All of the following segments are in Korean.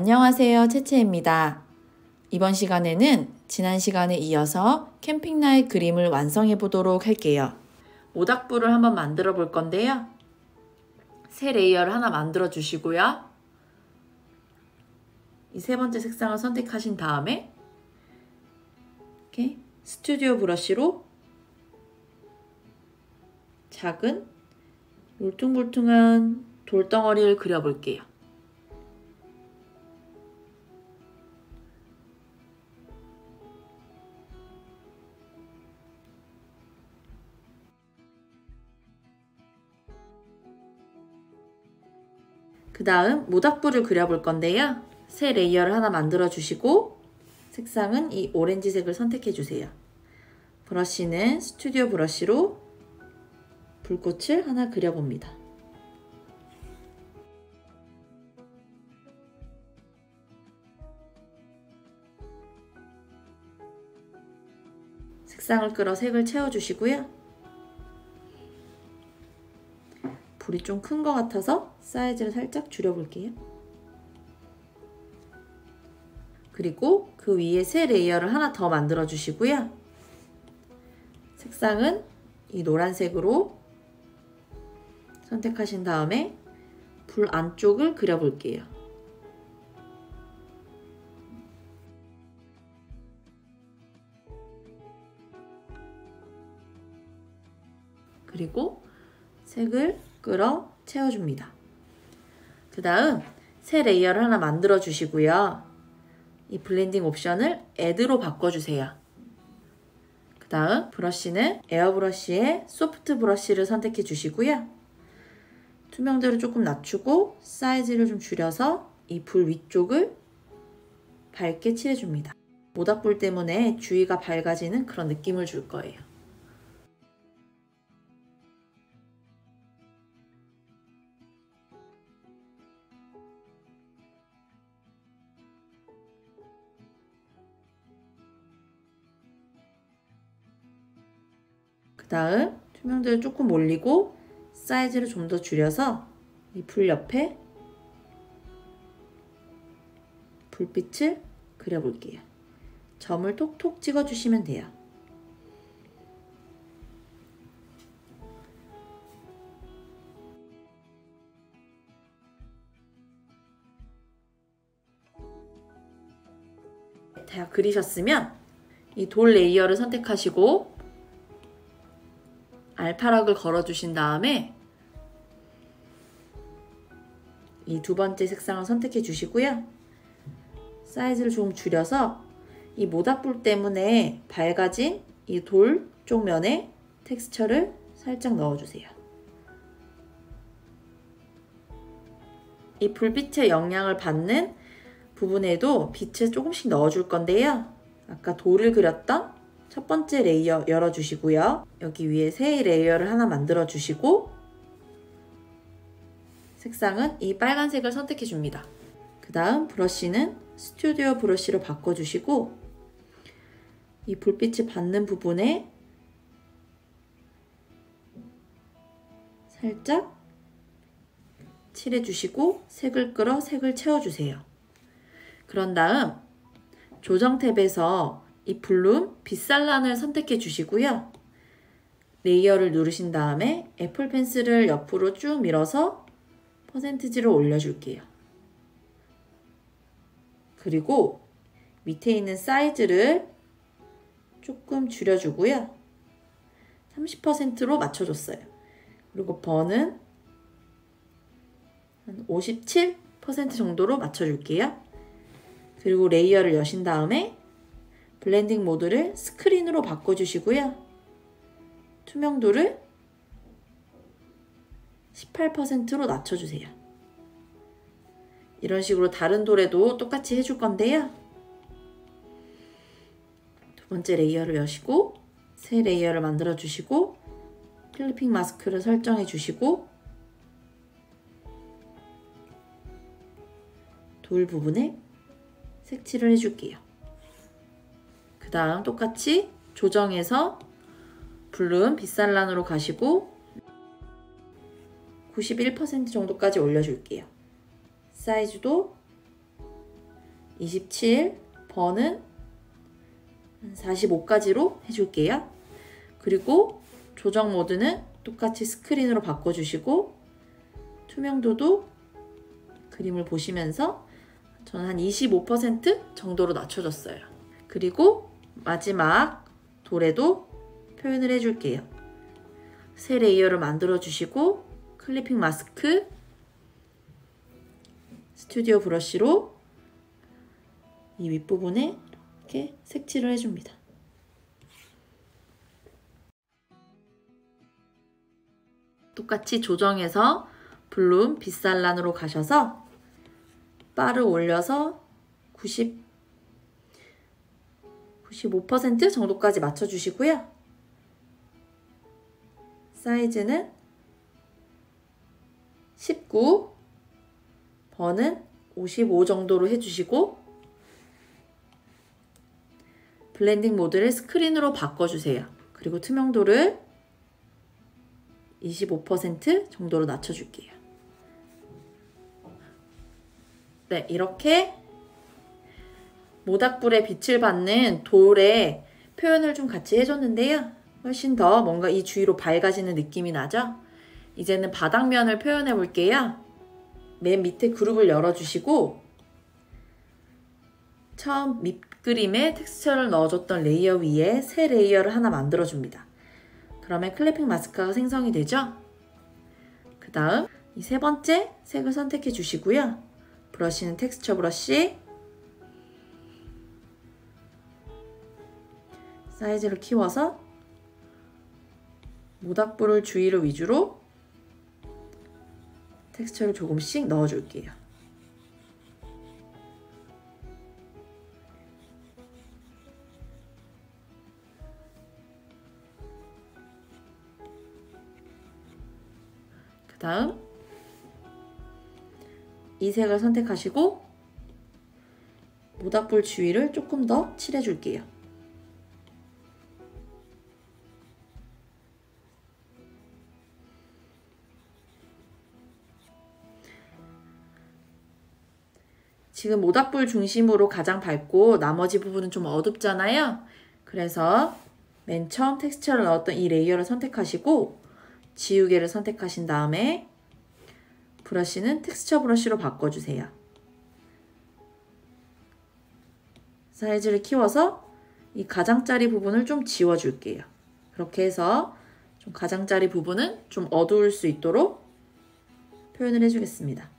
안녕하세요, 채채입니다. 이번 시간에는 지난 시간에 이어서 캠핑라의 그림을 완성해 보도록 할게요. 모닥불을 한번 만들어 볼 건데요. 새 레이어를 하나 만들어 주시고요. 이 세 번째 색상을 선택하신 다음에 이렇게 스튜디오 브러쉬로 작은 울퉁불퉁한 돌덩어리를 그려볼게요. 그 다음 모닥불을 그려볼 건데요. 새 레이어를 하나 만들어 주시고 색상은 이 오렌지색을 선택해 주세요. 브러쉬는 스튜디오 브러쉬로 불꽃을 하나 그려봅니다. 색상을 끌어 색을 채워주시고요. 불이 좀 큰 것 같아서 사이즈를 살짝 줄여볼게요. 그리고 그 위에 새 레이어를 하나 더 만들어 주시고요. 색상은 이 노란색으로 선택하신 다음에 불 안쪽을 그려볼게요. 그리고 색을 끌어 채워줍니다. 그 다음 새 레이어를 하나 만들어 주시고요. 이 블렌딩 옵션을 Add로 바꿔주세요. 그 다음 브러쉬는 에어브러쉬의 소프트 브러쉬를 선택해 주시고요. 투명도를 조금 낮추고 사이즈를 좀 줄여서 이 불 위쪽을 밝게 칠해줍니다. 모닥불 때문에 주위가 밝아지는 그런 느낌을 줄 거예요. 그 다음 투명도를 조금 올리고 사이즈를 좀 더 줄여서 이 불 옆에 불빛을 그려볼게요. 점을 톡톡 찍어주시면 돼요. 다 그리셨으면 이 돌 레이어를 선택하시고 알파락을 걸어주신 다음에 이 두 번째 색상을 선택해 주시고요. 사이즈를 좀 줄여서 이 모닥불 때문에 밝아진 이 돌 쪽 면에 텍스처를 살짝 넣어주세요. 이 불빛의 영향을 받는 부분에도 빛을 조금씩 넣어줄 건데요. 아까 돌을 그렸던 첫 번째 레이어 열어주시고요. 여기 위에 새 레이어를 하나 만들어 주시고 색상은 이 빨간색을 선택해 줍니다. 그 다음 브러쉬는 스튜디오 브러쉬로 바꿔주시고 이 불빛이 받는 부분에 살짝 칠해주시고 색을 끌어 색을 채워주세요. 그런 다음 조정 탭에서 이 블룸 빛산란을 선택해 주시고요. 레이어를 누르신 다음에 애플 펜슬을 옆으로 쭉 밀어서 퍼센티지를 올려줄게요. 그리고 밑에 있는 사이즈를 조금 줄여주고요. 30%로 맞춰줬어요. 그리고 번은 한 57% 정도로 맞춰줄게요. 그리고 레이어를 여신 다음에 블렌딩 모드를 스크린으로 바꿔주시고요. 투명도를 18%로 낮춰주세요. 이런 식으로 다른 돌에도 똑같이 해줄 건데요. 두 번째 레이어를 여시고 새 레이어를 만들어 주시고 클리핑 마스크를 설정해 주시고 돌 부분에 색칠을 해줄게요. 그 다음 똑같이 조정해서 블룸 빛산란으로 가시고 91% 정도까지 올려줄게요. 사이즈도 27, 번은 45까지로 해줄게요. 그리고 조정 모드는 똑같이 스크린으로 바꿔주시고 투명도도 그림을 보시면서 저는 한 25% 정도로 낮춰줬어요. 그리고 마지막 돌에도 표현을 해줄게요. 새 레이어를 만들어 주시고 클리핑 마스크, 스튜디오 브러쉬로 이 윗부분에 이렇게 색칠을 해줍니다. 똑같이 조정해서 블룸 빗살란으로 가셔서 바를 올려서 95% 정도까지 맞춰주시고요. 사이즈는 19, 번은 55 정도로 해주시고 블렌딩 모드를 스크린으로 바꿔주세요. 그리고 투명도를 25% 정도로 낮춰줄게요. 네, 이렇게 모닥불에 빛을 받는 돌에 표현을 좀 같이 해줬는데요. 훨씬 더 뭔가 이 주위로 밝아지는 느낌이 나죠? 이제는 바닥면을 표현해 볼게요. 맨 밑에 그룹을 열어주시고 처음 밑그림에 텍스처를 넣어줬던 레이어 위에 새 레이어를 하나 만들어줍니다. 그러면 클리핑 마스크가 생성이 되죠? 그 다음 이 세 번째 색을 선택해 주시고요. 브러쉬는 텍스처 브러쉬, 사이즈를 키워서 모닥불을 주위를 위주로 텍스처를 조금씩 넣어줄게요. 그 다음 이 색을 선택하시고 모닥불 주위를 조금 더 칠해줄게요. 지금 모닥불 중심으로 가장 밝고 나머지 부분은 좀 어둡잖아요. 그래서 맨 처음 텍스처를 넣었던 이 레이어를 선택하시고 지우개를 선택하신 다음에 브러쉬는 텍스처 브러쉬로 바꿔주세요. 사이즈를 키워서 이 가장자리 부분을 좀 지워줄게요. 그렇게 해서 좀 가장자리 부분은 좀 어두울 수 있도록 표현을 해주겠습니다.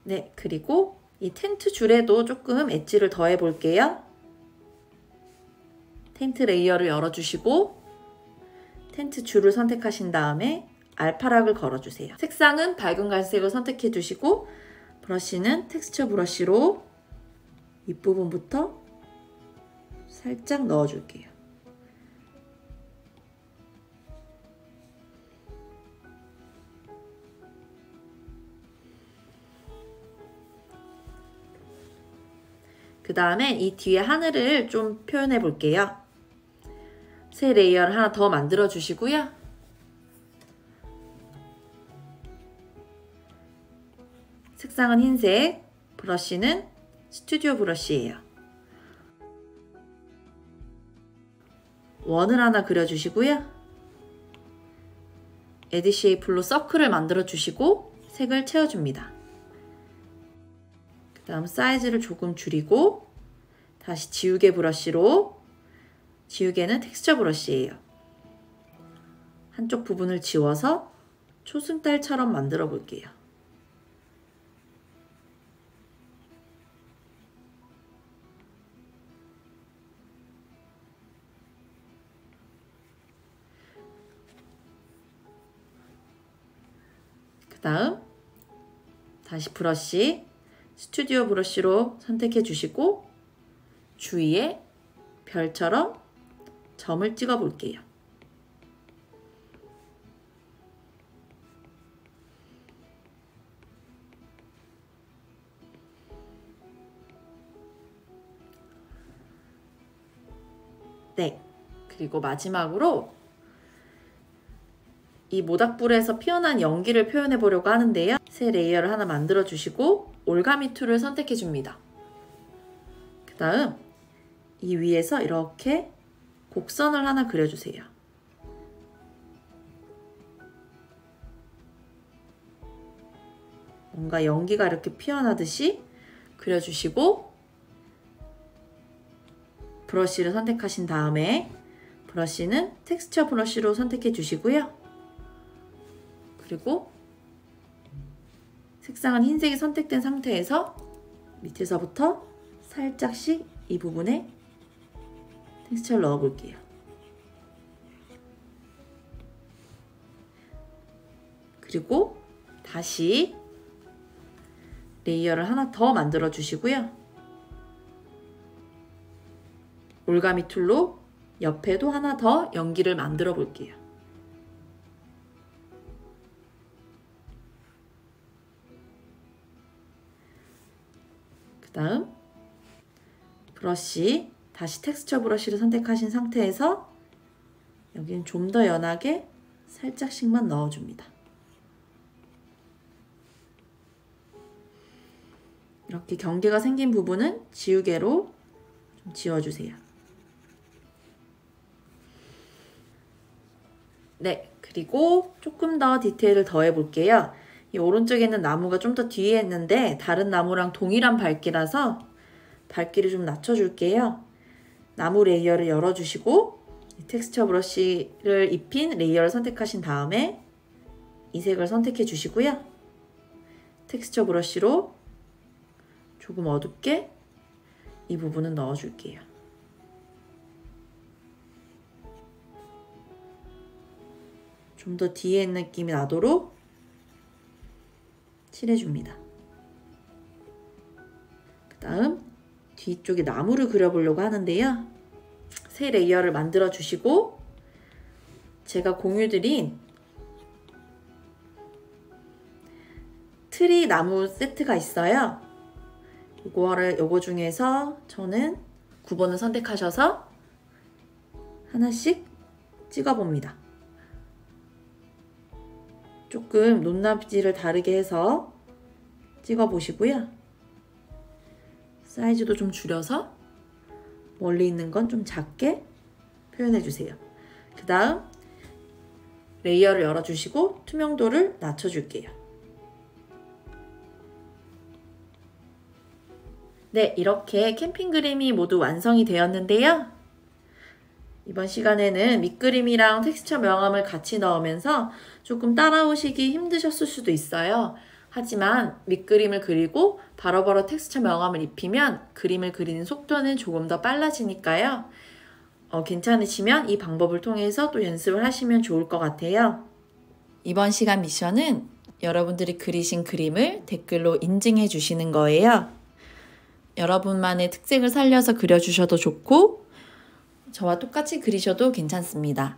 네, 그리고 이 텐트 줄에도 조금 엣지를 더해 볼게요. 텐트 레이어를 열어주시고 텐트 줄을 선택하신 다음에 알파락을 걸어주세요. 색상은 밝은 갈색을 선택해 주시고 브러쉬는 텍스처 브러쉬로 윗부분부터 살짝 넣어줄게요. 그 다음에 이 뒤에 하늘을 좀 표현해 볼게요. 새 레이어를 하나 더 만들어 주시고요. 색상은 흰색, 브러쉬는 스튜디오 브러쉬예요. 원을 하나 그려주시고요. 에디 쉐이플로 서클을 만들어 주시고 색을 채워줍니다. 그 다음 사이즈를 조금 줄이고 다시 지우개 브러쉬로, 지우개는 텍스처 브러쉬예요. 한쪽 부분을 지워서 초승달처럼 만들어 볼게요. 그 다음 다시 브러쉬, 스튜디오 브러쉬로 선택해 주시고 주위에 별처럼 점을 찍어 볼게요. 네, 그리고 마지막으로 이 모닥불에서 피어난 연기를 표현해 보려고 하는데요. 새 레이어를 하나 만들어 주시고 올가미 툴을 선택해 줍니다. 그 다음 이 위에서 이렇게 곡선을 하나 그려주세요. 뭔가 연기가 이렇게 피어나듯이 그려주시고 브러쉬를 선택하신 다음에 브러쉬는 텍스처 브러쉬로 선택해 주시고요. 그리고 색상은 흰색이 선택된 상태에서 밑에서부터 살짝씩 이 부분에 텍스처를 넣어 볼게요. 그리고 다시 레이어를 하나 더 만들어 주시고요. 올가미 툴로 옆에도 하나 더 연기를 만들어 볼게요. 그 다음 브러쉬, 다시 텍스처 브러쉬를 선택하신 상태에서 여기는 좀 더 연하게 살짝씩만 넣어줍니다. 이렇게 경계가 생긴 부분은 지우개로 좀 지워주세요. 네, 그리고 조금 더 디테일을 더해 볼게요. 이 오른쪽에 있는 나무가 좀 더 뒤에 있는데 다른 나무랑 동일한 밝기라서 밝기를 좀 낮춰줄게요. 나무 레이어를 열어주시고 텍스처 브러쉬를 입힌 레이어를 선택하신 다음에 이 색을 선택해 주시고요. 텍스처 브러쉬로 조금 어둡게 이 부분은 넣어줄게요. 좀 더 뒤에 있는 느낌이 나도록 칠해줍니다. 그 다음 뒤쪽에 나무를 그려보려고 하는데요. 새 레이어를 만들어 주시고 제가 공유드린 트리 나무 세트가 있어요. 요거 중에서 저는 9번을 선택하셔서 하나씩 찍어봅니다. 조금 높낮이를 다르게 해서 찍어보시고요. 사이즈도 좀 줄여서 멀리 있는 건 좀 작게 표현해주세요. 그 다음 레이어를 열어주시고 투명도를 낮춰줄게요. 네, 이렇게 캠핑 그림이 모두 완성이 되었는데요. 이번 시간에는 밑그림이랑 텍스처 명암을 같이 넣으면서 조금 따라오시기 힘드셨을 수도 있어요. 하지만 밑그림을 그리고 바로바로 텍스처 명암을 입히면 그림을 그리는 속도는 조금 더 빨라지니까요. 괜찮으시면 이 방법을 통해서 또 연습을 하시면 좋을 것 같아요. 이번 시간 미션은 여러분들이 그리신 그림을 댓글로 인증해 주시는 거예요. 여러분만의 특색을 살려서 그려주셔도 좋고 저와 똑같이 그리셔도 괜찮습니다.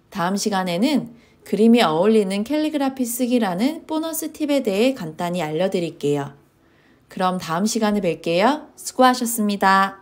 다음 시간에는 그림이 어울리는 캘리그라피 쓰기라는 보너스 팁에 대해 간단히 알려드릴게요. 그럼 다음 시간에 뵐게요. 수고하셨습니다.